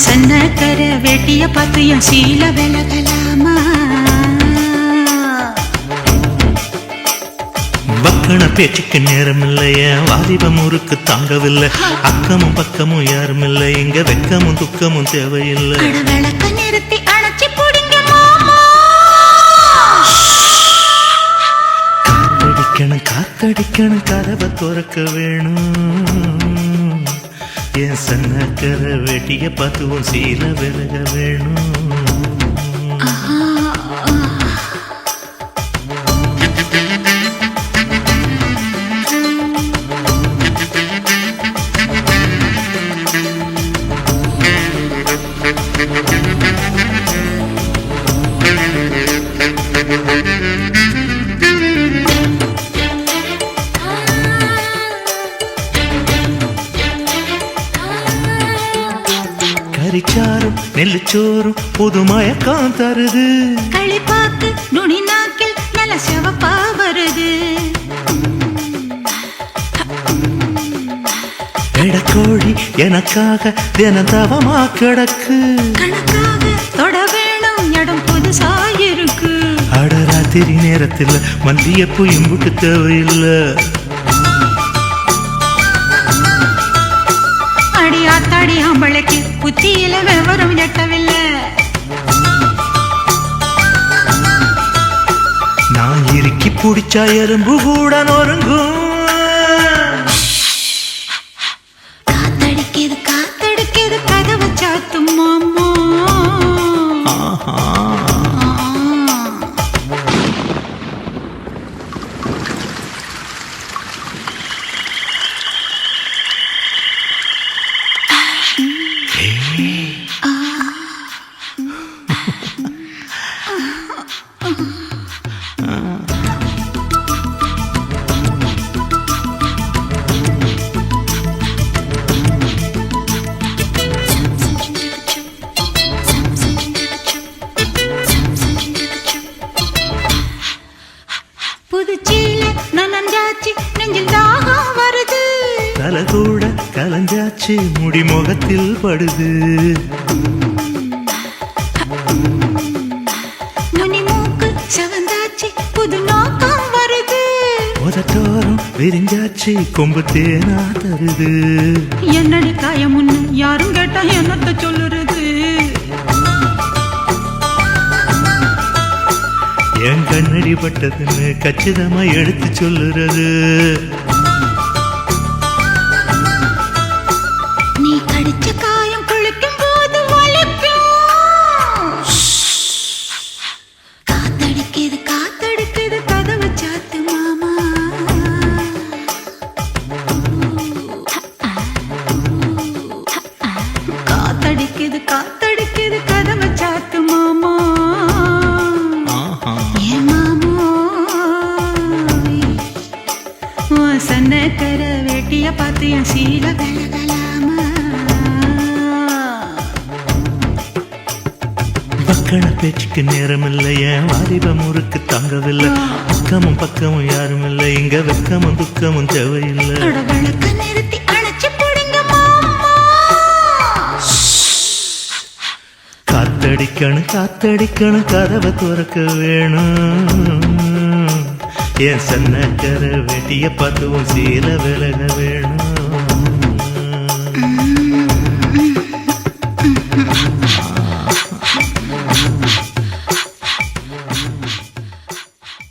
சன்னக்கர வேட்டிய பார்த்து என் சீல விலகலாமா? பக்கண பேச்சுக்கு நேரம் இல்லைய, வாலிபம் ஊருக்கு தாங்கவில்லை. அக்கமும் பக்கமும் யாரும் இல்லை, இங்க வெக்கமும் துக்கமும் தேவையில்லை. விளக்க நிறுத்தி அணைச்சி பிடிங்க மாமா. காத்தடிக்கணும் காத்தடிக்கணும் கதவை துறக்க வேணும். என் சன்னக்கர வேட்டிய பார்த்துவும் சீல விலக வேணும். கரிச்சாரும் நெல்லுச்சோறும் புது மயக்கம் தருது. களிப்பாக்கு நுனி நாக்கில் நல்ல சிவப்பா வருது. எடக்கோழி எனக்காக தினம் தவமா கிடக்கு. கணக்காக தொட வேணும் இடம் புதுசாயிருக்கு. அடராத்திரி நேரத்தில் மல்லியப்பூ இம்புட்டு தேவையில்லை. அடியாத்தாடி ஆம்பளைக்கு புத்தியில விவரம் எட்டவில்லை. நான் இறுக்கி பிடிச்சா எறும்பு கூட நொறுங்கும். காத்தடிக்குது காத்தடிக்குது கதவை சாத்தும் மாமா. புதுச்சீல நனஞ்சாச்சு நெஞ்சில் தாகம் வருது. தலை கூட கலஞ்சாச்சு முடி முகத்தில் படுது. முனி மூக்கு செவந்தாச்சு புது நோக்கம் வருது. உதட்டோரம் விரிஞ்சாச்சு கொம்பு தேனா தருது. என்னடி காயம் முன்னு யாரும் கேட்டா என்னத்த சொல்லுறது? என் கண்ணடி பட்டதுன்னு கச்சிதமா எடுத்து சொல்லுறது. நீ கடிச்ச காயம் குளிக்கும் போது வலிக்கும். காத்தடிக்குது காத்தடிக்குது கதவை சாத்து மாமா. காத்தடிக்குது காத்தடிக்குது கதவை சாத்து மாமா. சன்னக்கர வேட்டிய பார்த்து என் சீல விலகலாமா? பக்கண பேச்சுக்கு நேரம் இல்லைய, வாலிபம் ஊருக்கு தாங்கவில்லை. அக்கமும் பக்கமும் யாரும் இல்லை, இங்க வெக்கமும் துக்கமும் தேவையில்லை. விளக்க நிறுத்தி அணைச்சி பிடிங்க மாமா. காத்தடிக்கணும் காத்தடிக்கணும் கதவை துறக்க வேணும். என் சன்னக்கர வேட்டிய பார்த்துவும் சீல விலக வேணும்.